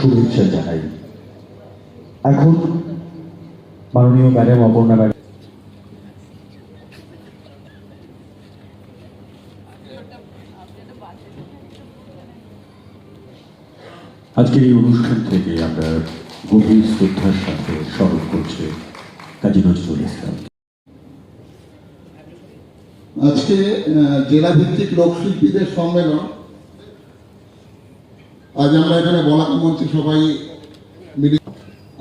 শুভেচ্ছা জানাই। এখন মাননীয় ম্যাডাম অপর্ণা ম্যাডাম আজকের এই অনুষ্ঠান থেকে আমরা গভীর শ্রদ্ধার সাথে স্মরণ করছে কাজী নজরুল ইসলাম। আজকে জেলা ভিত্তিক লোকশিল্পীদের সম্মেলন। আজ আমরা এখানে বলাকা মঞ্চে সবাই মিলে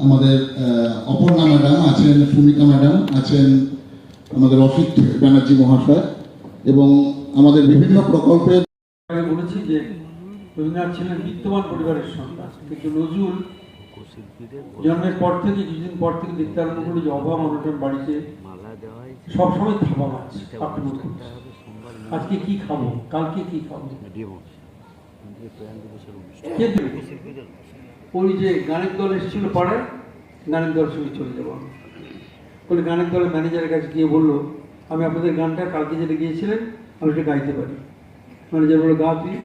আমাদের অপর্ণা ম্যাডাম আছেন, সুমিতা ম্যাডাম আছেন, আমাদের অসিত ব্যানার্জি মহাশয় এবং আমাদের বিভিন্ন প্রকল্পের। বলেছি যে রবীন্দ্রনাথ ছিলেন বিত্তবান পরিবারের সন্তান, কিন্তু নজরুল জন্মের পর থেকে কিছুদিন পর থেকে দেখতে আরম্ভ করলো যে অভাব অনটন বাড়িতে সবসময় থাবা মারছে। আপনি আজকে কি খাবো, কালকে কি খাবো, ওই যে গানের দল এসেছিল পাড়ায়, গানের দল সঙ্গে চলে যাবো বলে গানের দলের ম্যানেজারের কাছে গিয়ে বললো আমি আপনাদের গানটা কালকে যেটা গিয়েছিলেন আমি ওটা গাইতে পারি। ম্যানেজার বললো গা তুই।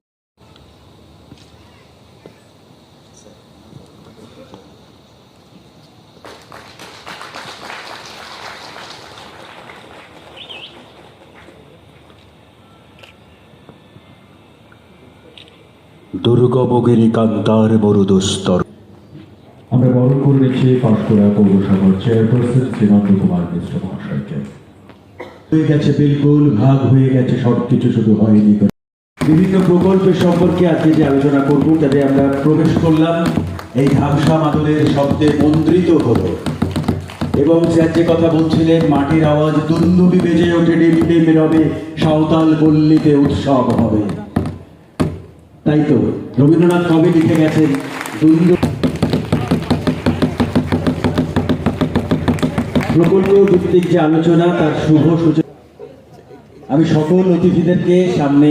দুর্গমগিরি কান্তার মরুদস্তর। আমরা বরণ করে নিচ্ছি পাঁশকুড়া পৌরসভার চেয়ারপারসন শ্রীনন্দ কুমার মিশ্র মহাশয়কে। হয়ে গেছে বিলকুল, ভাগ হয়ে গেছে সব কিছু, শুধু হয়নি। বিভিন্ন প্রকল্পের সম্পর্কে আজকে যে আলোচনা করব তাতে আমরা প্রবেশ করলাম এই ধামসা মাদলের শব্দে মন্ত্রিত হলো এবং যে কথা বলছিলেন মাটির আওয়াজ দুন্দুবি বেজে ওঠে, ডিম ডিম রবে সাঁওতাল পল্লীতে উৎসব হবে। তাই তো রবীন্দ্রনাথ কবি লিখে গেছেন প্রকল্প ভিত্তিক যে আলোচনা তার শুভ সূচনা। আমি সকল অতিথিদেরকে সামনে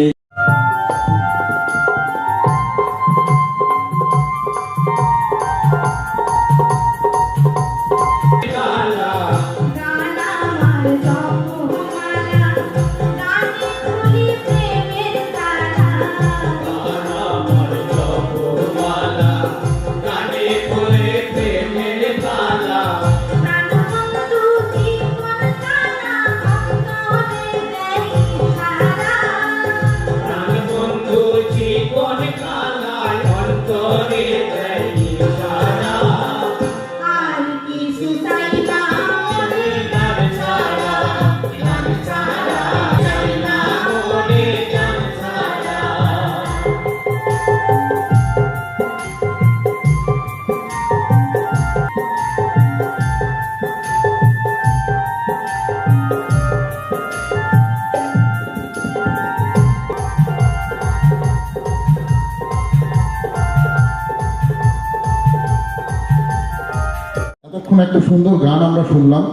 একটা সুন্দর গান আমরা শুনলাম,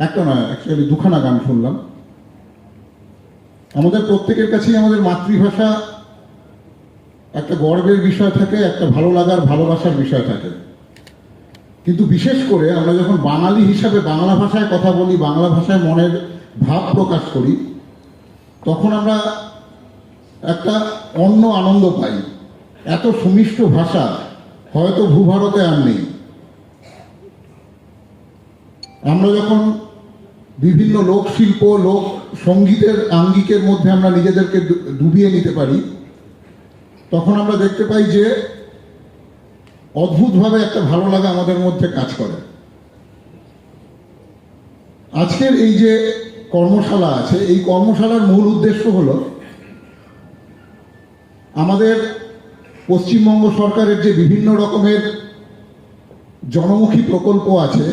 একটা নয় অ্যাকচুয়ালি দুখানা গান শুনলাম। আমাদের প্রত্যেকের কাছেই আমাদের মাতৃভাষা একটা গর্বের বিষয় থাকে, একটা ভালো লাগার ভালোবাসার বিষয় থাকে, কিন্তু বিশেষ করে আমরা যখন বাঙালি হিসাবে বাংলা ভাষায় কথা বলি, বাংলা ভাষায় মনের ভাব প্রকাশ করি, তখন আমরা একটা অন্য আনন্দ পাই। এত সুমিষ্ট ভাষা হয়তো ভূভারতে আর নেই। আমরা যখন বিভিন্ন লোকশিল্প, লোক সঙ্গীতের আঙ্গিকের মধ্যে আমরা নিজেদেরকে ডুবিয়ে নিতে পারি, তখন আমরা দেখতে পাই যে অদ্ভুতভাবে একটা ভালো লাগা আমাদের মধ্যে কাজ করে। আজকের এই যে কর্মশালা আছে, এই কর্মশালার মূল উদ্দেশ্য হলো আমাদের পশ্চিমবঙ্গ সরকারের যে বিভিন্ন রকমের জনমুখী প্রকল্প আছে,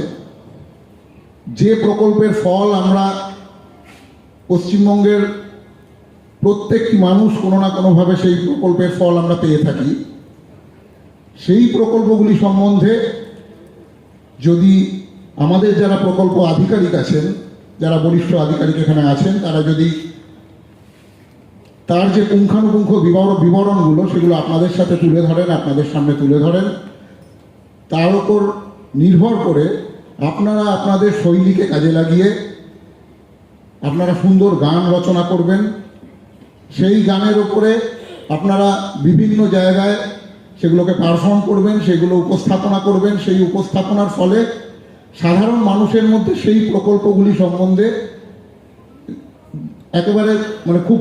যে প্রকল্পের ফল আমরা পশ্চিমবঙ্গের প্রত্যেকটি মানুষ কোনো না কোনোভাবে সেই প্রকল্পের ফল আমরা পেয়ে থাকি, সেই প্রকল্পগুলি সম্বন্ধে যদি আমাদের যারা প্রকল্প আধিকারিক আছেন, যারা বরিষ্ঠ আধিকারিক এখানে আছেন, তারা যদি তার যে পুঙ্খানুপুঙ্খ বিবরণগুলো সেগুলো আপনাদের সাথে তুলে ধরেন, আপনাদের সামনে তুলে ধরেন, তার উপর নির্ভর করে আপনারা আপনাদের শৈলীকে কাজে লাগিয়ে আপনারা সুন্দর গান রচনা করবেন। সেই গানের উপরে আপনারা বিভিন্ন জায়গায় সেগুলোকে পারফর্ম করবেন, সেগুলো উপস্থাপনা করবেন। সেই উপস্থাপনার ফলে সাধারণ মানুষের মধ্যে সেই প্রকল্পগুলি সম্বন্ধে একেবারে মানে খুব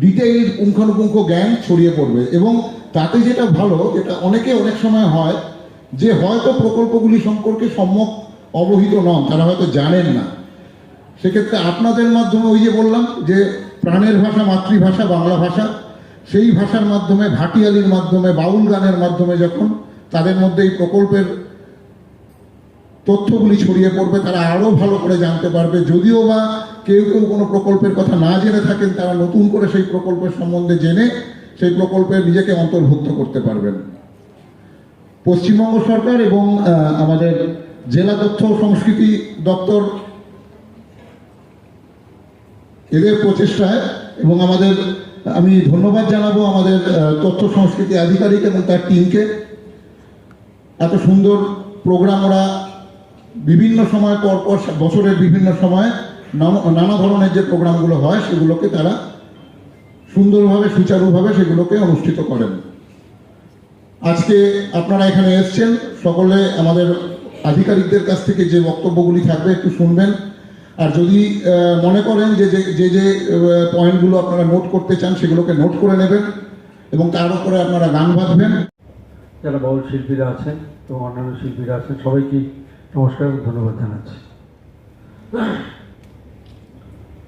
ডিটেইল পুঙ্খানুপুঙ্খ জ্ঞান ছড়িয়ে পড়বে। এবং তাতে যেটা ভালো, যেটা অনেক সময় হয়, যে হয়তো প্রকল্পগুলি সম্পর্কে সম্যক অবহিত নন, তারা হয়তো জানেন না, সেক্ষেত্রে আপনাদের মাধ্যমে ওই যে বললাম যে প্রাণের ভাষা মাতৃভাষা বাংলা ভাষা, সেই ভাষার মাধ্যমে, ভাটিয়ালির মাধ্যমে, বাউল গানের মাধ্যমে যখন তাদের মধ্যে এই প্রকল্পের তথ্যগুলি ছড়িয়ে পড়বে, তারা আরও ভালো করে জানতে পারবে। যদিও বা কেউ কোনো প্রকল্পের কথা না জেনে থাকেন, তারা নতুন করে সেই প্রকল্পের সম্বন্ধে জেনে সেই প্রকল্পে নিজেকে অন্তর্ভুক্ত করতে পারবেন। পশ্চিমবঙ্গ সরকার এবং আমাদের জেলা তথ্য ও সংস্কৃতি দপ্তর এদের প্রচেষ্টায়, এবং আমি ধন্যবাদ জানাবো আমাদের তথ্য সংস্কৃতি আধিকারিক এবং তার টিমকে। এত সুন্দর প্রোগ্রাম ওরা বিভিন্ন সময় পর বছরের বিভিন্ন সময় নানা ধরনের যে প্রোগ্রামগুলো হয় সেগুলোকে তারা সুন্দরভাবে সুচারুভাবে সেগুলোকে অনুষ্ঠিত করেন। আজকে আপনারা এখানে এসছেন, সকলে আমাদের আধিকারিকদের কাছ থেকে যে বক্তব্যগুলি থাকবে একটু শুনবেন। আর যদি মনে করেন যে যে পয়েন্টগুলো আপনারা নোট করতে চান সেগুলোকে নোট করে নেবেন এবং তার উপরে আপনারা গান বাঁধবেন। যারা বাউল শিল্পীরা আছেন এবং অন্যান্য শিল্পীরা আছেন, সবাইকে নমস্কার এবং ধন্যবাদ জানাচ্ছি।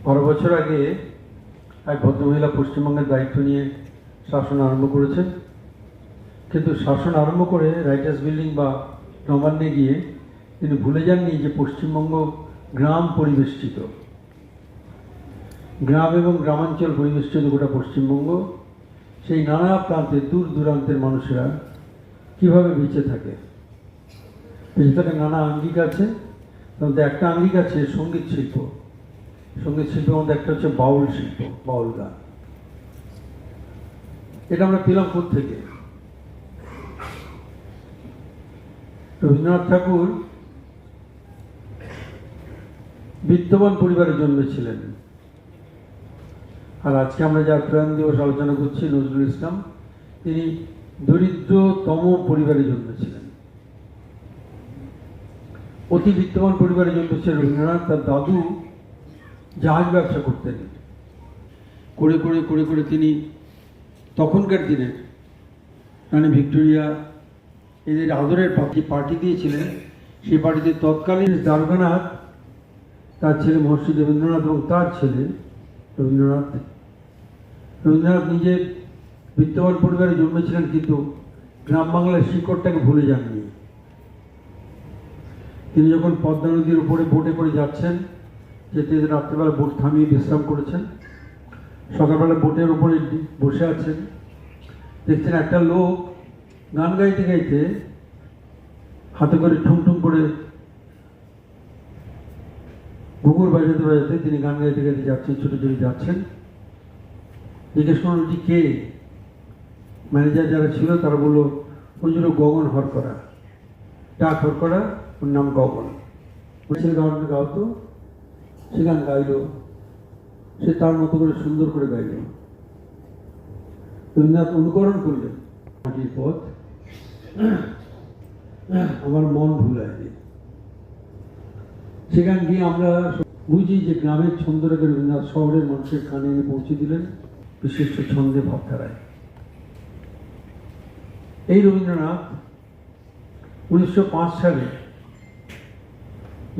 12 বছর আগে এক ভদ্রমহিলা পশ্চিমবঙ্গের দায়িত্ব নিয়ে শাসন আরম্ভ করেছেন, কিন্তু শাসন আরম্ভ করে রাইটার্স বিল্ডিং বা নবান্নে গিয়ে তিনি ভুলে যাননি যে পশ্চিমবঙ্গ গ্রাম পরিবেষ্টিত, গ্রাম এবং গ্রামাঞ্চল পরিবেষ্টিত গোটা পশ্চিমবঙ্গ। সেই নানা প্রান্তে দূর দূরান্তের মানুষেরা কীভাবে বেঁচে থাকে, বেঁচে থাকার নানা আঙ্গিক আছে। তার মধ্যে একটা আঙ্গিক আছে সঙ্গীত শিল্প। সঙ্গীত শিল্পের মধ্যে একটা হচ্ছে বাউল শিল্প, বাউল গান। এটা আমরা পেলাম থেকে রবীন্দ্রনাথ ঠাকুর বিত্তবান পরিবারে জন্মেছিলেন, আর আজকে আমরা যার প্রয়াণ দিবস আলোচনা করছি নজরুল ইসলাম, তিনি দরিদ্রতম পরিবারে জন্মেছিলেন। অতি বিত্তবান পরিবারে জন্মেছিলেন রবীন্দ্রনাথ। তার দাদু জাহাজ ব্যবসা করতেন, করে করে করে করে তিনি তখনকার দিনের রানী ভিক্টোরিয়া এদের আদরের পার্টি দিয়েছিলেন। সেই পার্টিতে তৎকালীন দ্বারকানাথ, তার ছেলে মহর্ষি দেবেন্দ্রনাথ এবং তার ছেলে রবীন্দ্রনাথ। রবীন্দ্রনাথ নিজে বিত্তবান পরিবারে জন্মেছিলেন, কিন্তু গ্রাম বাংলার শিকড়টাকে ভুলে যাননি। তিনি যখন পদ্মা নদীর উপরে বোটে করে যাচ্ছেন, যেতে রাত্রিবেলা বোট থামিয়ে বিশ্রাম করেছেন, সকালবেলা বোটের উপরে বসে আছেন, দেখছেন একটা লোক গান গাইতে গাইতে হাতে করে ঠুংঠুং করে ঘুঘুর বাজাতে বাজাতে তিনি গান গাইতে গাইতে যাচ্ছেন, ছুটে ছুটে যাচ্ছেন। জিজ্ঞেস করলেন ওটি কে? ম্যানেজার যারা ছিল তারা বললো হুজুর গগন হরকরা, ডাক হরকরা, ওর নাম গগন। বলছিল গান গাও তো। সে গান গাইল, সে তার মতো করে সুন্দর করে গাইল। রবীন্দ্রনাথ অনুকরণ করলেন, মাটির পথ আমার মন ভুলায়নি। সেখান গিয়ে আমরা বুঝি যে গ্রামের ছন্দটাকে রবীন্দ্রনাথ শহরের মানুষের কানে এনে পৌঁছে দিলেন বিশিষ্ট ছন্দে ভাবধারায়। এই রবীন্দ্রনাথ 1905 সালে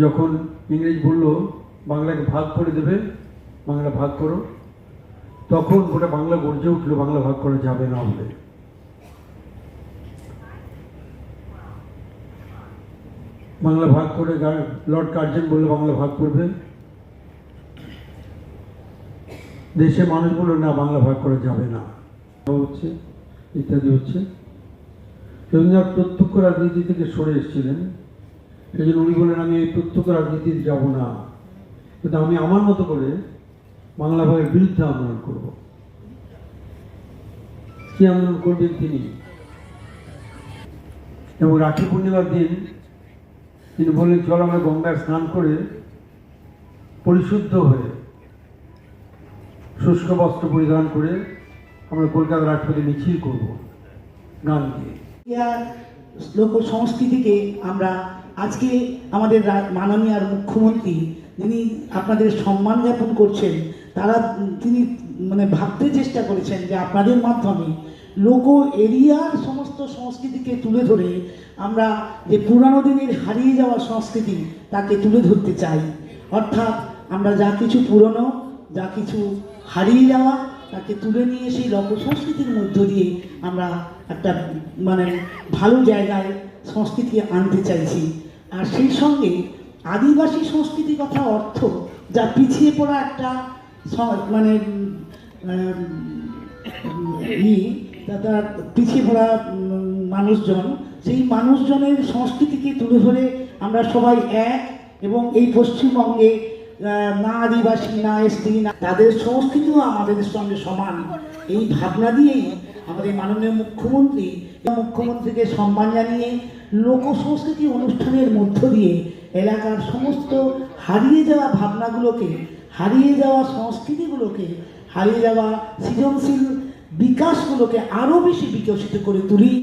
যখন ইংরেজ বলল বাংলাকে ভাগ করে দেবে, বাংলা ভাগ করো, তখন গোটা বাংলা গর্জে উঠলো বাংলা ভাগ করা যাবে না বলে। বাংলা ভাগ করে লর্ড কার্জন বললে বাংলা ভাগ করবে, দেশে মানুষ বলল না বাংলা ভাগ করা যাবে না, হচ্ছে ইত্যাদি হচ্ছে। রবীন্দ্রনাথ প্রত্যক্ষ রাজনীতি থেকে সরে এসেছিলেন, সেই জন্য উনি বলেন আমি এই প্রত্যক্ষ রাজনীতিতে যাব না, কিন্তু আমি আমার মতো করে বাংলা ভাগের বিরুদ্ধে আন্দোলন করব। কি আন্দোলন করবেন তিনি? এবং রাখি পূর্ণিমার দিন তিনি বললেন চল আমরা গঙ্গায় স্নান করে পরিশুদ্ধ হয়ে শুষ্ক বস্ত্র পরিধান করে আমরা কলকাতার রাজপথে মিছিল করব গান দিয়ে। লোক সংস্কৃতিকে আমরা আজকে আমাদের মাননীয় মুখ্যমন্ত্রী যিনি আপনাদের সম্মান জ্ঞাপন করছেন, তিনি মানে ভাবতে চেষ্টা করেছেন যে আপনাদের মাধ্যমে লোক এরিয়ার সমস্ত সংস্কৃতিকে তুলে ধরে আমরা যে পুরানো দিনের হারিয়ে যাওয়া সংস্কৃতি তাকে তুলে ধরতে চাই। অর্থাৎ আমরা যা কিছু পুরনো, যা কিছু হারিয়ে যাওয়া তাকে তুলে নিয়ে সেই লোক সংস্কৃতির মধ্য দিয়ে আমরা একটা মানে ভালো জায়গায় সংস্কৃতি আনতে চাইছি। আর সেই সঙ্গে আদিবাসী সংস্কৃতি কথা অর্থ যা পিছিয়ে পড়া একটা মানে তার পিছিয়ে পড়া মানুষজন, সেই মানুষজনের সংস্কৃতিকে তুলে ধরে আমরা সবাই এক, এবং এই পশ্চিমবঙ্গে না আদিবাসী না এসটি না তাদের সংস্কৃতিও আমাদের সঙ্গে সমান, এই ভাবনা দিয়েই আমাদের মাননীয় মুখ্যমন্ত্রীকে সম্মান জানিয়ে লোক সংস্কৃতি অনুষ্ঠানের মধ্য দিয়ে এলাকার সমস্ত হারিয়ে যাওয়া ভাবনাগুলোকে, হারিয়ে যাওয়া সংস্কৃতিগুলোকে, হারিয়ে যাওয়া সৃজনশীল বিকাশগুলোকে আরও বেশি বিকশিত করে তুলি।